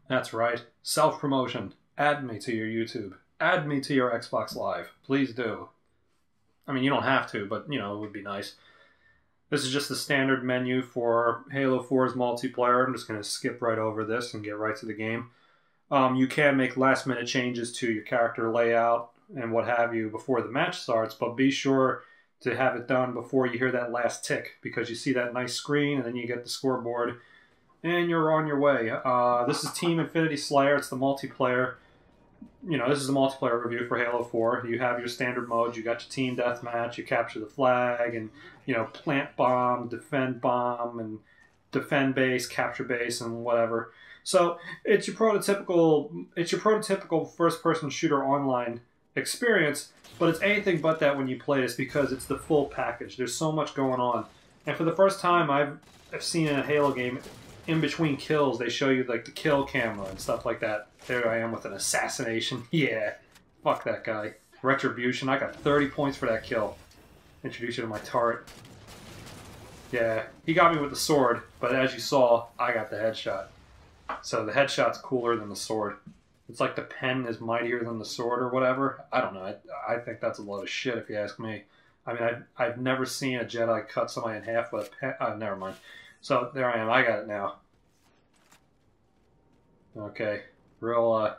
That's right. Self-promotion. Add me to your YouTube. Add me to your Xbox Live. Please do. I mean, you don't have to, but, you know, it would be nice. This is just the standard menu for Halo 4's multiplayer. I'm just going to skip right over this and get right to the game. You can make last-minute changes to your character layout and what have you before the match starts, but be sure to have it done before you hear that last tick, because you see that nice screen and then you get the scoreboard and you're on your way. This is Team Infinity Slayer. It's the multiplayer. You know, this is a multiplayer review for Halo 4. You have your standard modes. You got your team deathmatch. You capture the flag, and you know, plant bomb, and defend base, capture base, and whatever. So it's your prototypical first-person shooter online experience. But it's anything but that when you play this, because it's the full package. There's so much going on, and for the first time I've seen in a Halo game, in between kills, they show you like the kill camera and stuff like that. There I am with an assassination. Yeah, fuck that guy. Retribution. I got 30 points for that kill. Introduce you to my turret. Yeah, he got me with the sword, but as you saw, I got the headshot. So the headshot's cooler than the sword. It's like the pen is mightier than the sword or whatever. I don't know. I think that's a load of shit if you ask me. I mean, I've never seen a Jedi cut somebody in half with a pen. Never mind. So there I am. I got it now. Okay. Real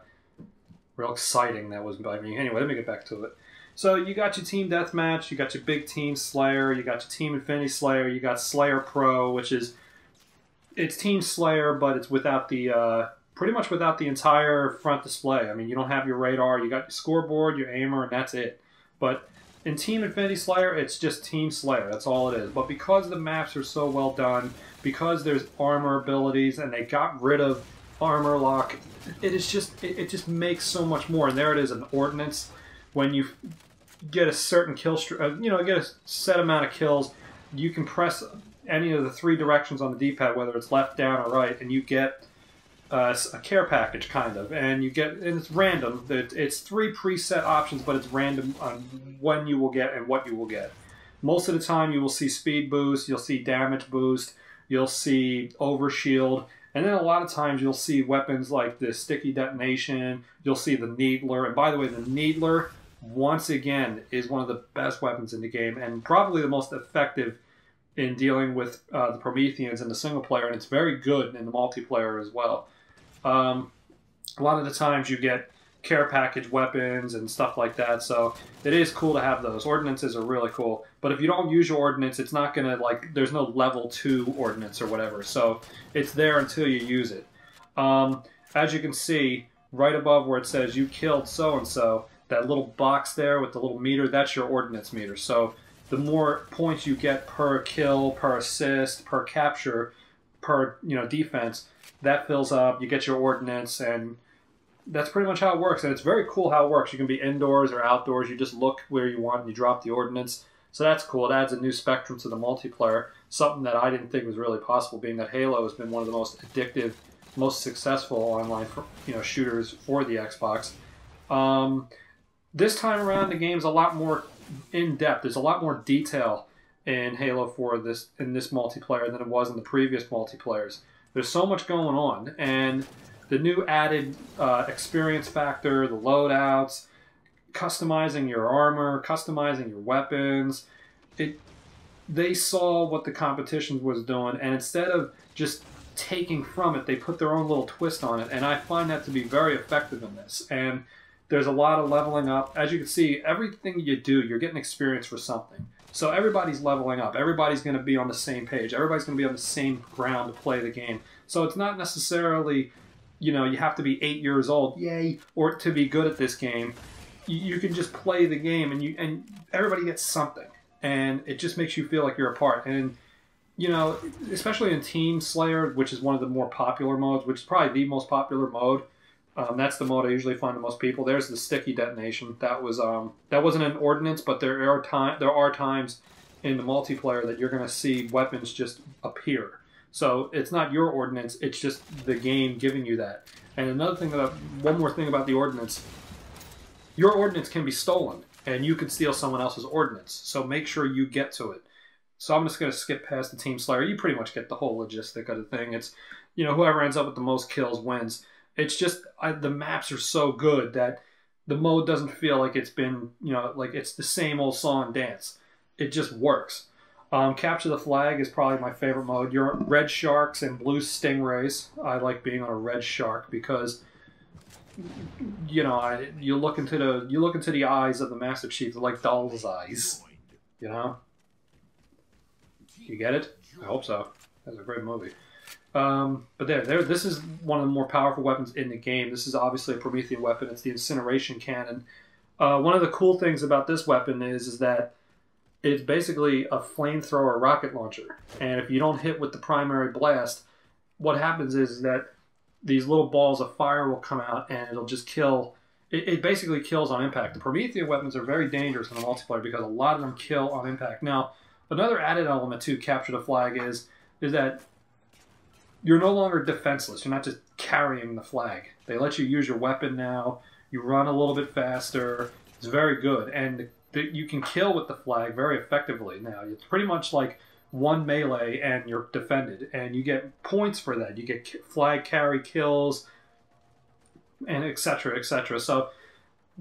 exciting that was by me. Anyway, let me get back to it. So you got your team deathmatch, you got your big team Slayer, you got your team Infinity Slayer, you got Slayer Pro, which is, it's Team Slayer, but it's without the pretty much without the entire front display. I mean, you don't have your radar, you got your scoreboard, your aimer, and that's it. But in Team Infinity Slayer, it's just Team Slayer. That's all it is. But because the maps are so well done, because there's armor abilities, and they got rid of armor lock, it just makes so much more. And there it is, an ordnance. When you get a certain kill, you know, get a set amount of kills, you can press any of the 3 directions on the D-pad, whether it's left, down, or right, and you get a care package, kind of. And you get, and it's random. It's 3 preset options, but it's random on when you will get and what you will get. Most of the time, you will see speed boost, you'll see damage boost, you'll see overshield, and then a lot of times you'll see weapons like the sticky detonation, you'll see the needler. And by the way, the needler, once again, is one of the best weapons in the game, and probably the most effective in dealing with the Prometheans in the single player, and it's very good in the multiplayer as well. A lot of the times you get care package weapons and stuff like that, so it is cool to have those. Ordnances are really cool, but if you don't use your ordnance, it's not going to, like, there's no level 2 ordnance or whatever, so it's there until you use it. As you can see, right above where it says you killed so-and-so, that little box there with the little meter, that's your ordnance meter. So the more points you get per kill, per assist, per capture, per, you know, defense, that fills up, you get your ordnance, and that's pretty much how it works. And it's very cool how it works. You can be indoors or outdoors. You just look where you want and you drop the ordnance. So that's cool. It adds a new spectrum to the multiplayer, something that I didn't think was really possible, being that Halo has been one of the most addictive, most successful online, shooters for the Xbox. This time around, the game's a lot more in-depth. There's a lot more detail in Halo 4 in this multiplayer than it was in the previous multiplayers. There's so much going on, and the new added experience factor, the loadouts, customizing your armor, customizing your weapons. They saw what the competition was doing, and instead of just taking from it, they put their own little twist on it, and I find that to be very effective in this. And there's a lot of leveling up. As you can see, everything you do, you're getting experience for something. So everybody's leveling up. Everybody's going to be on the same page. Everybody's going to be on the same ground to play the game. So it's not necessarily, you know, you have to be 8 years old, yay, or to be good at this game. You can just play the game, and everybody gets something. And it just makes you feel like you're a part. And, you know, especially in Team Slayer, which is one of the more popular modes, which is probably the most popular mode. That's the mode I usually find the most people. There's the sticky detonation. That wasn't an ordnance, but there are times in the multiplayer that you're going to see weapons just appear. So it's not your ordnance; it's just the game giving you that. And one more thing about the ordnance: your ordnance can be stolen, and you could steal someone else's ordnance. So make sure you get to it. So I'm just going to skip past the Team Slayer. You pretty much get the whole logistic of the thing. It's, you know, whoever ends up with the most kills wins. It's just the maps are so good that the mode doesn't feel like it's been, like it's the same old song and dance. It just works. Capture the flag is probably my favorite mode. You're red sharks and blue stingrays. I like being on a red shark because you look into the eyes of the Master Chief. They're like doll's eyes. You get it? I hope so. That's a great movie. But this is one of the more powerful weapons in the game. This is obviously a Promethean weapon. It's the incineration cannon. One of the cool things about this weapon is that it's basically a flamethrower rocket launcher. And if you don't hit with the primary blast, what happens is that these little balls of fire will come out and it'll just kill. It basically kills on impact. The Promethean weapons are very dangerous in the multiplayer because a lot of them kill on impact. Now, another added element to Capture the Flag is that you're no longer defenseless. You're not just carrying the flag. They let you use your weapon now. You run a little bit faster. It's very good. And you can kill with the flag very effectively now. It's pretty much like one melee and you're defended. And you get points for that. You get flag carry kills and etc., etc. So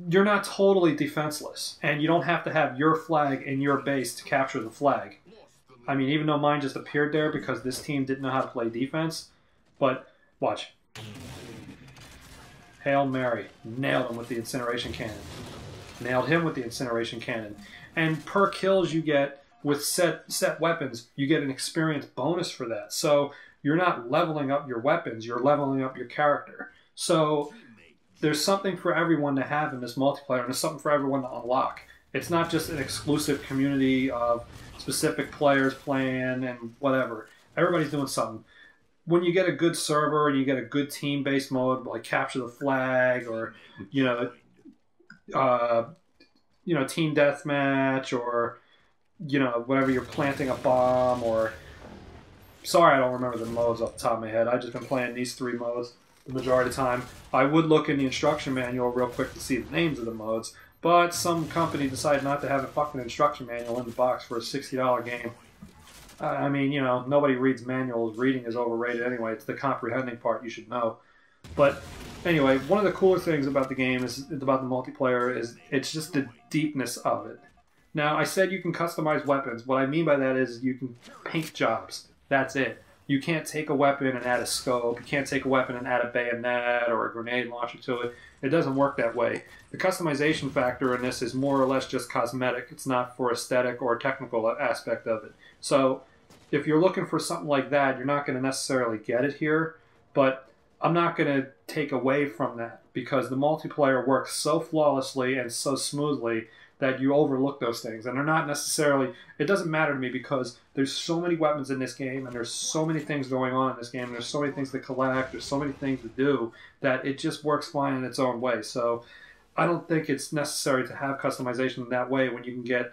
you're not totally defenseless. And you don't have to have your flag in your base to capture the flag. I mean, even though mine just appeared there because this team didn't know how to play defense. But, watch. Hail Mary. Nailed him with the incineration cannon. Nailed him with the incineration cannon. And per kills you get with set weapons, you get an experience bonus for that. So, you're not leveling up your weapons, you're leveling up your character. So, there's something for everyone to have in this multiplayer, and there's something for everyone to unlock. It's not just an exclusive community of specific players playing and whatever. Everybody's doing something. When you get a good server and you get a good team-based mode like Capture the Flag or team deathmatch or whatever, you're planting a bomb or sorry, I don't remember the modes off the top of my head. I've just been playing these 3 modes the majority of the time. I would look in the instruction manual real quick to see the names of the modes. But some company decided not to have a fucking instruction manual in the box for a $60 game. I mean, nobody reads manuals. Reading is overrated anyway. It's the comprehending part you should know. But anyway, one of the cooler things about the game is about the multiplayer is it's just the deepness of it. Now, I said you can customize weapons. What I mean by that is you can paint jobs. That's it. You can't take a weapon and add a scope. You can't take a weapon and add a bayonet or a grenade launcher to it. It doesn't work that way. The customization factor in this is more or less just cosmetic. It's not for aesthetic or technical aspect of it. So if you're looking for something like that, you're not going to necessarily get it here. But I'm not going to take away from that because the multiplayer works so flawlessly and so smoothly that you overlook those things. And they're not necessarily, it doesn't matter to me because there's so many weapons in this game and there's so many things going on in this game. And there's so many things to collect. There's so many things to do that it just works fine in its own way. So I don't think it's necessary to have customization in that way when you can get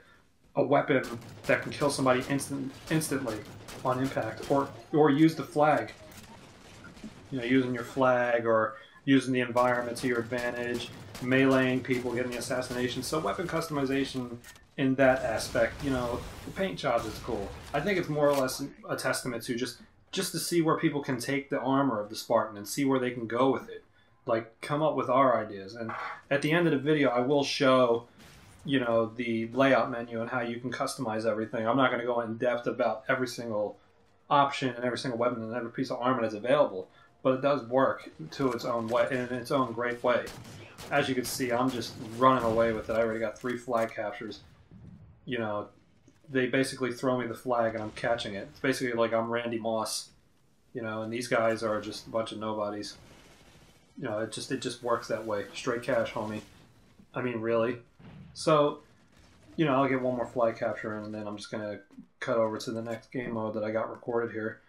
a weapon that can kill somebody instantly on impact or use the flag. Using your flag or using the environment to your advantage, meleeing people, getting the assassination. So weapon customization in that aspect, the paint jobs is cool. I think it's more or less a testament to just to see where people can take the armor of the Spartan and see where they can go with it. Like, come up with our ideas. And at the end of the video, I will show, the layout menu and how you can customize everything. I'm not going to go in depth about every single option and every single weapon and every piece of armor that's available. But it does work to its own way, in its own great way. As you can see, I'm just running away with it. I already got 3 flag captures. They basically throw me the flag and I'm catching it. It's basically like I'm Randy Moss, and these guys are just a bunch of nobodies. It just works that way. Straight cash, homie. I mean, really. So, I'll get one more flag capture and then I'm just gonna cut over to the next game mode that I got recorded here.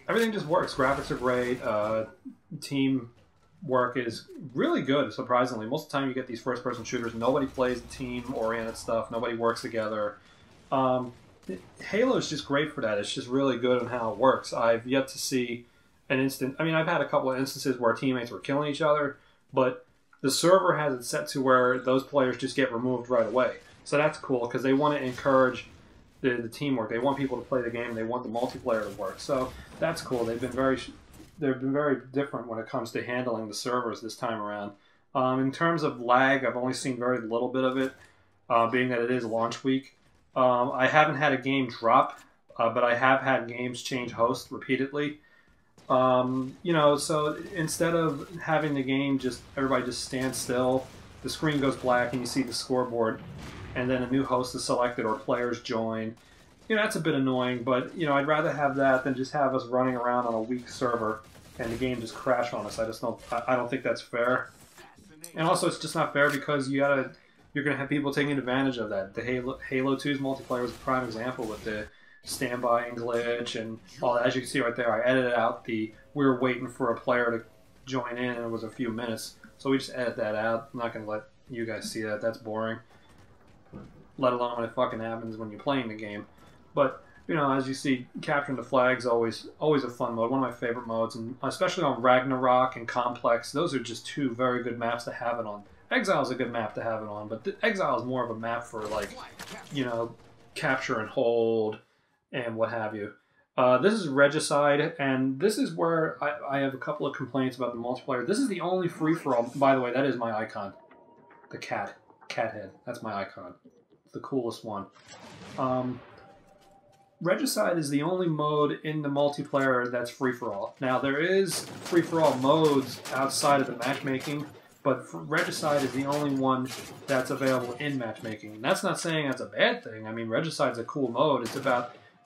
Everything just works. Graphics are great. Team work is really good, surprisingly. Most of the time you get these first-person shooters, nobody plays the team-oriented stuff. Nobody works together. Halo is just great for that. It's just really good on how it works. I've yet to see an instant... I mean, I've had a couple of instances where teammates were killing each other, but the server has it set to where those players just get removed right away. So that's cool, because they want to encourage the teamwork. They want people to play the game. They want the multiplayer to work. So that's cool. They've been very they've been very different when it comes to handling the servers this time around. In terms of lag, I've only seen very little bit of it, being that it is launch week. I haven't had a game drop, but I have had games change host repeatedly. You know, so instead of having the game everybody just stand still, the screen goes black and you see the scoreboard, and then a new host is selected or players join. You know, that's a bit annoying, but, you know, I'd rather have that than just have us running around on a weak server and the game just crash on us. I don't think that's fair. And also, it's just not fair because you're going to have people taking advantage of that. The Halo 2's multiplayer was a prime example with the standby and glitch and all that. As you can see right there, I edited out we were waiting for a player to join in, and it was a few minutes. So we just edit that out. I'm not going to let you guys see that. That's boring. Let alone when it fucking happens when you're playing the game. But, you know, as you see, capturing the flag's always a fun mode. One of my favorite modes, and especially on Ragnarok and Complex, those are just two very good maps to have it on. Exile's a good map to have it on, but Exile is more of a map for, like, you know, capture and hold and what have you. This is Regicide, and this is where I have a couple of complaints about the multiplayer. This is the only free-for-all. By the way, that is my icon. The cat head. That's my icon. It's the coolest one. Regicide is the only mode in the multiplayer that's free-for-all. Now, there is free-for-all modes outside of the matchmaking, but Regicide is the only one that's available in matchmaking. And that's not saying that's a bad thing. I mean, Regicide's a cool mode.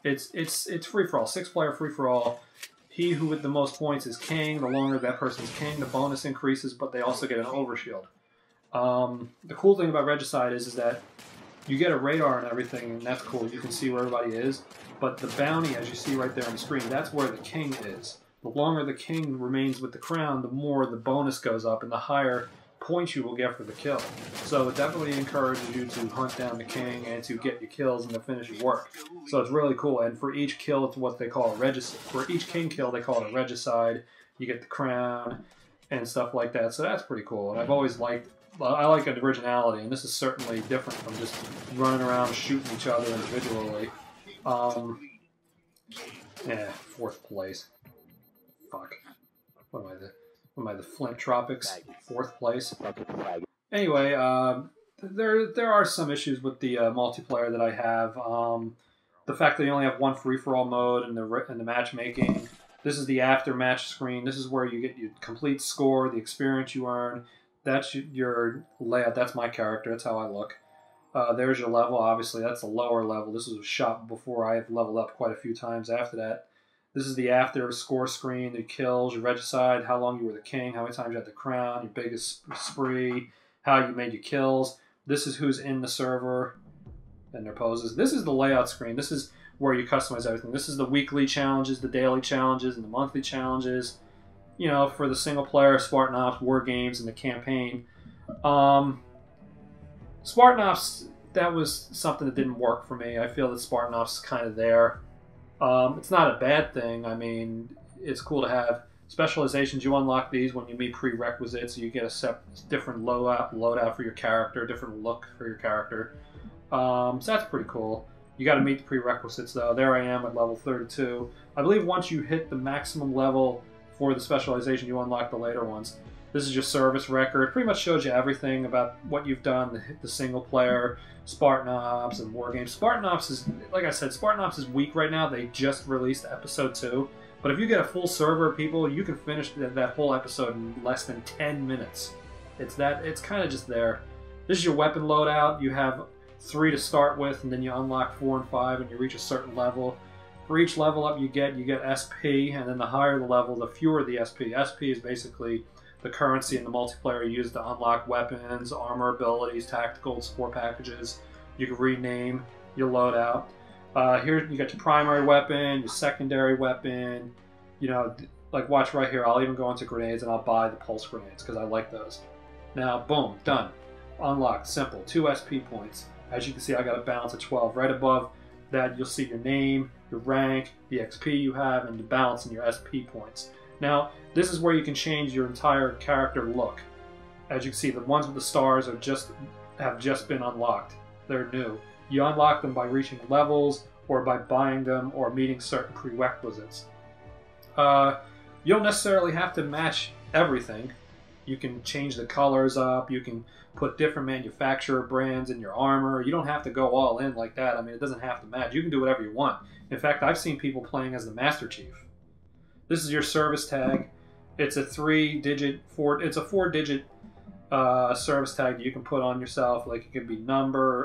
It's free-for-all, 6-player free-for-all. He who with the most points is king. The longer that person's king, the bonus increases, but they also get an overshield. The cool thing about Regicide is that you get a radar and everything, and that's cool. You can see where everybody is. But the bounty, as you see right there on the screen, that's where the king is. The longer the king remains with the crown, the more the bonus goes up, and the higher points you will get for the kill. So it definitely encourages you to hunt down the king and to get your kills and to finish your work. So it's really cool. And for each kill, it's what they call a regicide. For each king kill, they call it a regicide. You get the crown and stuff like that. So that's pretty cool. And I've always liked... I like an originality, and this is certainly different from just running around shooting each other individually. Yeah, 4th place. Fuck. What am I, the Flint Tropics? 4th place. Anyway, there are some issues with the multiplayer that I have. The fact that you only have one free-for-all mode and the matchmaking. This is the after-match screen. This is where you get your complete score, the experience you earn. That's your layout. That's my character. That's how I look. There's your level. Obviously, that's the lower level. This was a shot before I have leveled up quite a few times after that. This is the after score screen, the kills, your regicide, how long you were the king, how many times you had the crown, your biggest spree, how you made your kills. This is who's in the server and their poses. This is the layout screen. This is where you customize everything. This is the weekly challenges, the daily challenges, and the monthly challenges. You know, for the single player, Spartan Ops, War Games, and the campaign. Spartan Ops, that was something that didn't work for me. I feel that Spartan Ops is kind of there. It's not a bad thing. I mean, it's cool to have specializations. You unlock these when you meet prerequisites. You get a different loadout for your character, different look for your character. So that's pretty cool. You got to meet the prerequisites, though. There I am at level 32. I believe once you hit the maximum level for the specialization, you unlock the later ones. This is your service record. Pretty much shows you everything about what you've done, the single player, Spartan Ops, and War Games. Spartan Ops is, like I said, Spartan Ops is weak right now. They just released episode 2. But if you get a full server of people, you can finish that whole episode in less than 10 minutes. It's kind of just there. This is your weapon loadout. You have 3 to start with, and then you unlock 4 and 5, and you reach a certain level. For each level up you get SP, and then the higher the level, the fewer the SP. SP is basically the currency in the multiplayer used to unlock weapons, armor abilities, tactical support packages. You can rename your loadout. Here you got your primary weapon, your secondary weapon. You know, like watch right here. I'll even go into grenades and I'll buy the pulse grenades because I like those. Now, boom, done. Unlocked, simple. 2 SP points. As you can see, I got a balance of 12. Right above that, you'll see your name, your rank, the XP you have, and the balance in your SP points. Now, this is where you can change your entire character look. As you can see, the ones with the stars have just been unlocked. They're new. You unlock them by reaching levels, or by buying them, or meeting certain prerequisites. You don't necessarily have to match everything. You can change the colors up. You can put different manufacturer brands in your armor. You don't have to go all in like that. I mean, it doesn't have to match. You can do whatever you want. In fact, I've seen people playing as the Master Chief. This is your service tag. It's a it's a 4-digit service tag that you can put on yourself. Like it could be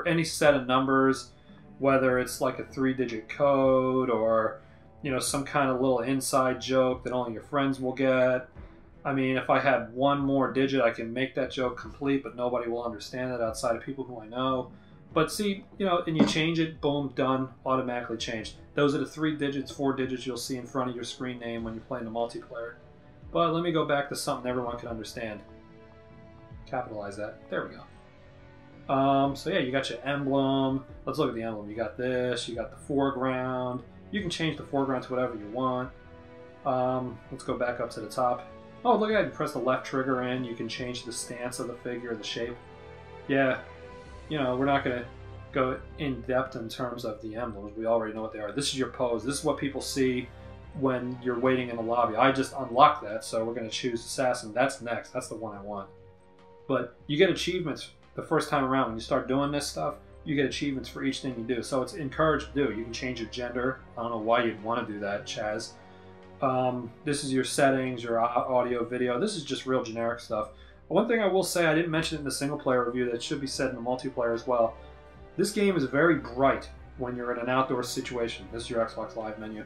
any set of numbers, whether it's like a 3-digit code or, you know, some kind of little inside joke that only your friends will get. I mean, if I had one more digit, I can make that joke complete, but nobody will understand it outside of people who I know. But see, you know, and you change it, boom, done, automatically changed. Those are the 3 digits, 4 digits you'll see in front of your screen name when you're playing the multiplayer. But let me go back to something everyone can understand. Capitalize that. There we go. So yeah, you got your emblem. Let's look at the emblem. You got this. You got the foreground. You can change the foreground to whatever you want. Let's go back up to the top. Oh, look at that. You press the left trigger in. You can change the stance of the figure, the shape. Yeah, you know, we're not going to go in depth in terms of the emblems. We already know what they are. This is your pose. This is what people see when you're waiting in the lobby. I just unlocked that, so we're going to choose Assassin. That's next. That's the one I want. But you get achievements the first time around. When you start doing this stuff, you get achievements for each thing you do. So it's encouraged to do. You can change your gender. I don't know why you'd want to do that, Chaz. This is your settings, your audio, video. This is just real generic stuff. One thing I will say, I didn't mention it in the single player review, that should be said in the multiplayer as well. This game is very bright when you're in an outdoor situation. This is your Xbox Live menu.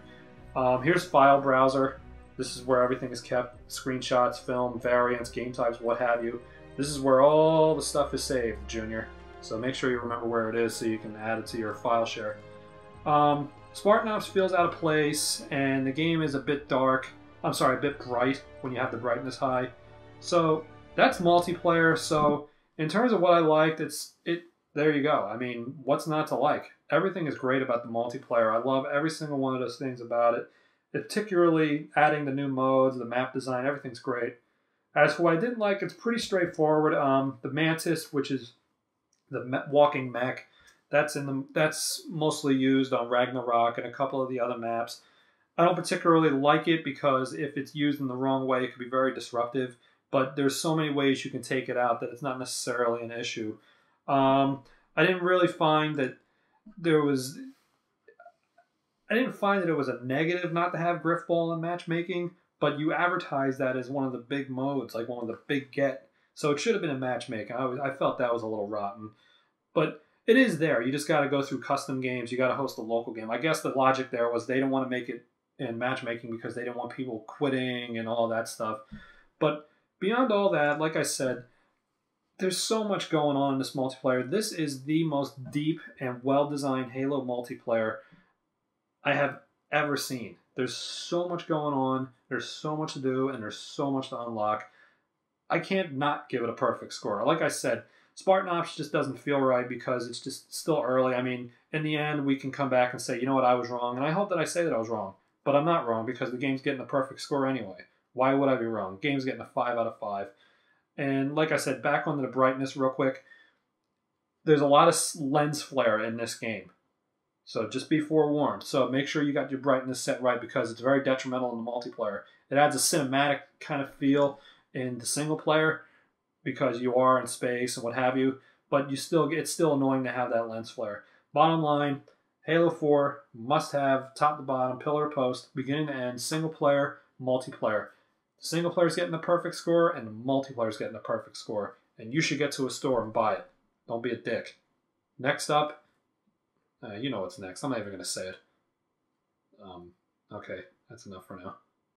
Here's File Browser. This is where everything is kept. Screenshots, film, variants, game types, what have you. This is where all the stuff is saved, Junior. So make sure you remember where it is so you can add it to your file share. Spartan Ops feels out of place, and the game is a bit dark. I'm sorry, a bit bright when you have the brightness high. So that's multiplayer. So in terms of what I liked, there you go. I mean, what's not to like? Everything is great about the multiplayer. I love every single one of those things about it. Particularly adding the new modes, the map design, everything's great. As for what I didn't like, it's pretty straightforward. The Mantis, which is the walking mech, that's mostly used on Ragnarok and a couple of the other maps. I don't particularly like it because if it's used in the wrong way, it could be very disruptive. But there's so many ways you can take it out that it's not necessarily an issue. I didn't really find that there was... I didn't find that it was a negative not to have Griffball and matchmaking, but you advertise that as one of the big modes, like one of the big get. So it should have been a matchmaking. I felt that was a little rotten. But it is there. You just got to go through custom games. You got to host a local game. I guess the logic there was they didn't want to make it in matchmaking because they didn't want people quitting and all that stuff. But beyond all that, like I said, there's so much going on in this multiplayer. This is the most deep and well-designed Halo multiplayer I have ever seen. There's so much going on, there's so much to do, and there's so much to unlock. I can't not give it a perfect score. Like I said, Spartan Ops just doesn't feel right because it's just still early. I mean, in the end, we can come back and say, you know what, I was wrong. And I hope that I say that I was wrong. But I'm not wrong because the game's getting a perfect score anyway. Why would I be wrong? The game's getting a 5 out of 5. And like I said, back onto the brightness real quick, there's a lot of lens flare in this game. So just be forewarned. So make sure you got your brightness set right because it's very detrimental in the multiplayer. It adds a cinematic kind of feel in the single player because you are in space and what have you, but it's still annoying to have that lens flare. Bottom line, Halo 4 must have top to bottom, pillar to post, beginning to end, single player, multiplayer. The single player's getting the perfect score and the multiplayer's getting the perfect score. And you should get to a store and buy it. Don't be a dick. Next up, you know what's next. I'm not even going to say it. Okay, that's enough for now.